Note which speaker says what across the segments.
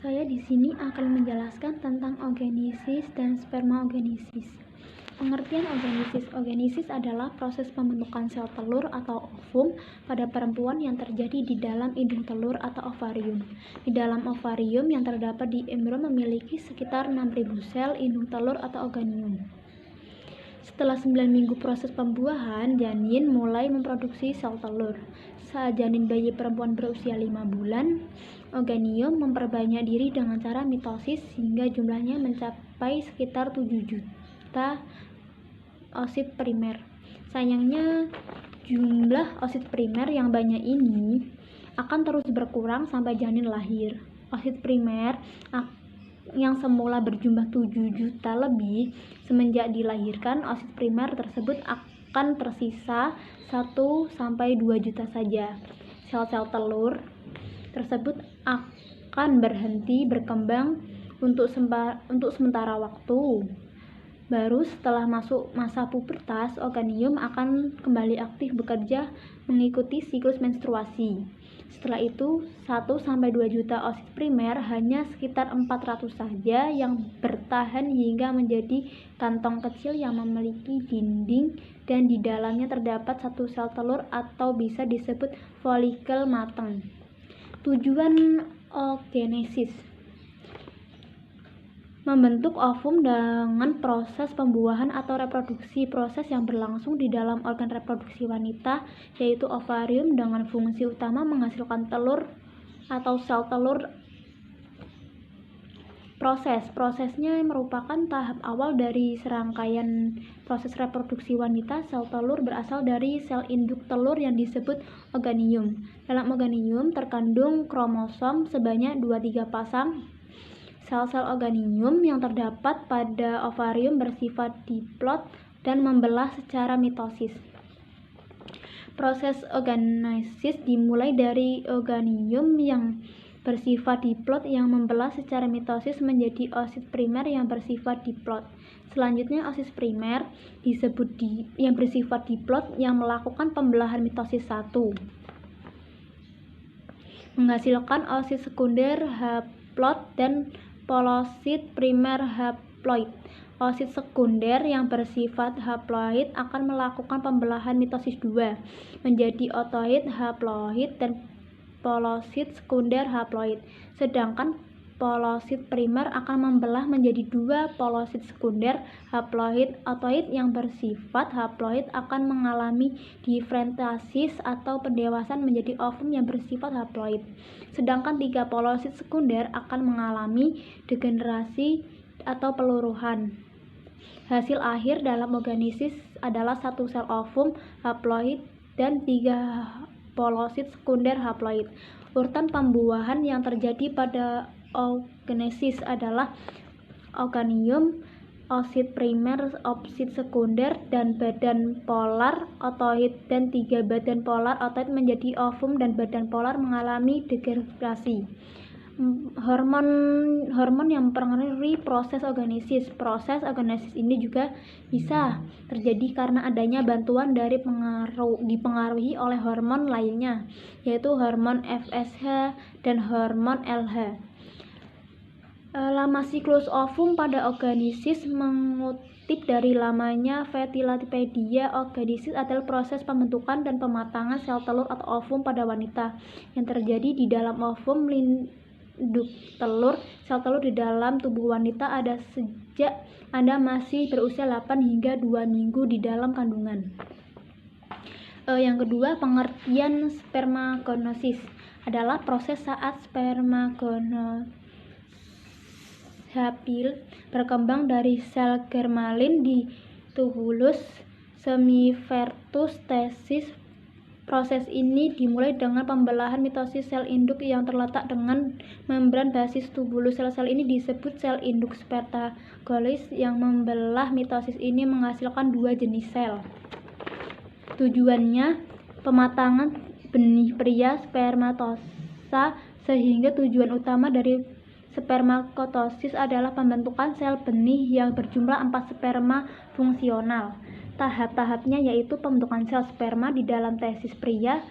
Speaker 1: Saya di sini akan menjelaskan tentang oogenesis dan spermaogenesis. Pengertian oogenesis. Oogenesis adalah proses pembentukan sel telur atau ovum pada perempuan yang terjadi di dalam indung telur atau ovarium. Di dalam ovarium yang terdapat di embrio memiliki sekitar 6.000 sel indung telur atau ooganium. Setelah 9 minggu proses pembuahan, janin mulai memproduksi sel telur. Saat janin bayi perempuan berusia 5 bulan, ooganium memperbanyak diri dengan cara mitosis hingga jumlahnya mencapai sekitar 7 juta oosit primer. Sayangnya, jumlah oosit primer yang banyak ini akan terus berkurang sampai janin lahir. Oosit primer yang semula berjumlah 7 juta lebih, semenjak dilahirkan, oosit primer tersebut akan tersisa 1-2 juta saja. Sel-sel telur tersebut akan berhenti berkembang untuk sementara waktu. Baru setelah masuk masa pubertas, ooganium akan kembali aktif bekerja mengikuti siklus menstruasi. Setelah itu, 1-2 juta oosit primer hanya sekitar 400 saja yang bertahan hingga menjadi kantong kecil yang memiliki dinding dan di dalamnya terdapat satu sel telur atau bisa disebut folikel matang. Tujuan oogenesis: membentuk ovum dengan proses pembuahan atau reproduksi, proses yang berlangsung di dalam organ reproduksi wanita, yaitu ovarium, dengan fungsi utama menghasilkan telur atau sel telur. Prosesnya merupakan tahap awal dari serangkaian proses reproduksi wanita. Sel telur berasal dari sel induk telur yang disebut ooganium. Dalam ooganium terkandung kromosom sebanyak 23 pasang. Sel-sel ooganium yang terdapat pada ovarium bersifat diplot dan membelah secara mitosis. Proses oogenesis dimulai dari ooganium yang bersifat diplot yang membelah secara mitosis menjadi oosit primer yang bersifat diplot. Selanjutnya, oosit primer disebut yang bersifat diplot yang melakukan pembelahan mitosis 1, menghasilkan oosit sekunder haplot dan polosit primer haploid. Oosit sekunder yang bersifat haploid akan melakukan pembelahan mitosis 2 menjadi ootoid haploid dan polosit sekunder haploid. Sedangkan polosit primer akan membelah menjadi 2 polosit sekunder haploid. Ootoid yang bersifat haploid akan mengalami diferensiasi atau pendewasaan menjadi ovum yang bersifat haploid. Sedangkan 3 polosit sekunder akan mengalami degenerasi atau peluruhan. Hasil akhir dalam oogenesis adalah 1 sel ovum haploid dan 3 polosit sekunder haploid. Urutan pembuahan yang terjadi pada oogenesis adalah ooganium, oosit primer, oosit sekunder, dan badan polar ootoid, dan 3 badan polar ootoid menjadi ovum dan badan polar mengalami degenerasi. Hormon yang mempengaruhi proses oogenesis. Proses oogenesis ini juga bisa terjadi karena adanya bantuan dari dipengaruhi oleh hormon lainnya, yaitu hormon FSH dan hormon LH. Lama siklus ovum pada oogenesis. Mengutip dari lamanya Vetilapedia, oogenesis adalah proses pembentukan dan pematangan sel telur atau ovum pada wanita yang terjadi di dalam ovum induk telur. Sel telur di dalam tubuh wanita ada sejak Anda masih berusia 8 hingga 2 minggu di dalam kandungan. Yang kedua, pengertian spermagonesis adalah proses saat spermagonospil berkembang dari sel germalin di tubulus semifertus testis. Proses ini dimulai dengan pembelahan mitosis sel induk yang terletak dengan membran basis tubulus. Sel-sel ini disebut sel induk spermagolis. Yang membelah mitosis ini menghasilkan 2 jenis sel. Tujuannya pematangan benih pria spermatosa, sehingga tujuan utama dari spermatosis adalah pembentukan sel benih yang berjumlah 4 sperma fungsional. Tahap-tahapnya yaitu pembentukan sel sperma di dalam testis pria,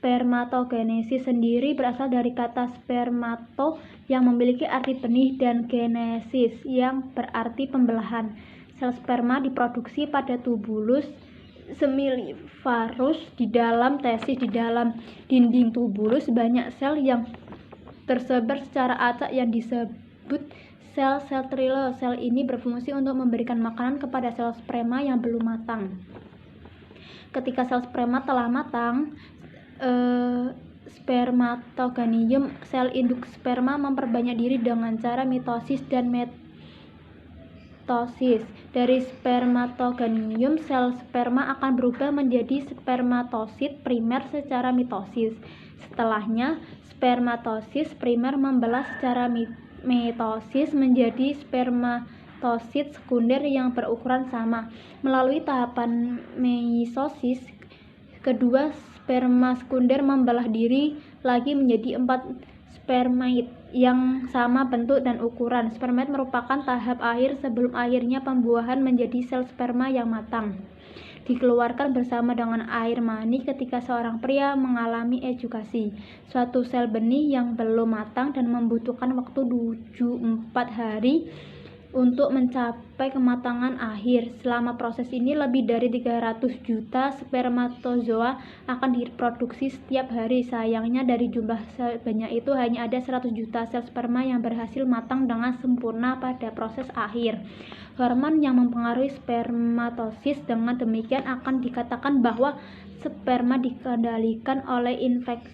Speaker 1: Spermatogenesis sendiri berasal dari kata spermato yang memiliki arti benih dan genesis yang berarti pembelahan. Sel sperma diproduksi pada tubulus seminivarus di dalam tesis. Di dalam dinding tubulus banyak sel yang tersebar secara acak yang disebut sel centrioles. Sel ini berfungsi untuk memberikan makanan kepada sel sperma yang belum matang. Ketika sel sperma telah matang, spermatogonium, sel induk sperma, memperbanyak diri dengan cara mitosis dan mitosis. Dari spermatogonium, sel sperma akan berubah menjadi spermatosit primer secara mitosis. Setelahnya, spermatosit primer membelah secara mitosis menjadi spermatosit sekunder yang berukuran sama. Melalui tahapan meisosis kedua, sperma sekunder membelah diri lagi menjadi 4 spermaid yang sama bentuk dan ukuran. Spermaid merupakan tahap akhir sebelum akhirnya pembuahan menjadi sel sperma yang matang. Dikeluarkan bersama dengan air mani ketika seorang pria mengalami ejakulasi. Suatu sel benih yang belum matang dan membutuhkan waktu 4 hari untuk mencapai kematangan akhir. Selama proses ini, lebih dari 300 juta spermatozoa akan diproduksi setiap hari. Sayangnya, dari jumlah sebanyak itu hanya ada 100 juta sel sperma yang berhasil matang dengan sempurna pada proses akhir. Hormon yang mempengaruhi spermatosis. Dengan demikian akan dikatakan bahwa sperma dikendalikan oleh investasi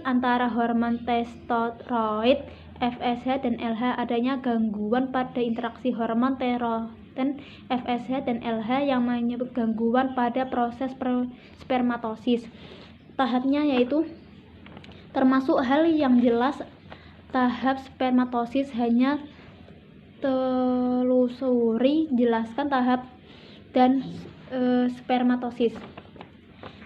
Speaker 1: antara hormon testosteron, FSH dan LH. Adanya gangguan pada interaksi hormon testosteron, FSH dan LH yang menyebabkan gangguan pada proses spermatosis. Tahapnya yaitu termasuk hal yang jelas. Tahap spermatosis hanya telusuri jelaskan tahap dan spermatosis.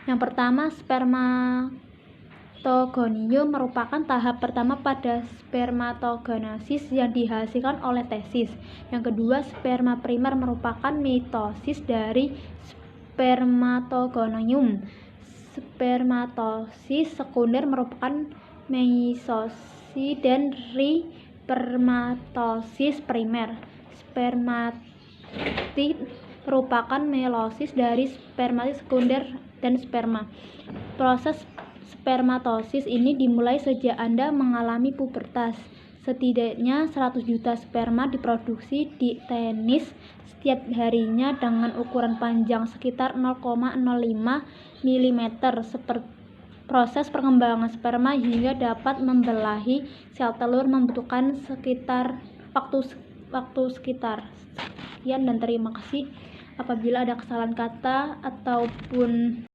Speaker 1: Yang pertama, spermatogonium merupakan tahap pertama pada spermatogenesis yang dihasilkan oleh tesis. Yang kedua, sperma primer merupakan mitosis dari spermatogonium. Spermatosis sekunder merupakan meisosis dan spermatosis primer. Spermatid merupakan meiosis dari spermatosis sekunder dan sperma. Proses spermatosis ini dimulai sejak Anda mengalami pubertas. Setidaknya 100 juta sperma diproduksi di tenis setiap harinya dengan ukuran panjang sekitar 0,05 mm. Proses perkembangan sperma hingga dapat membelahi sel telur membutuhkan sekitar waktu sekitar. Sekian dan terima kasih. Apabila ada kesalahan kata ataupun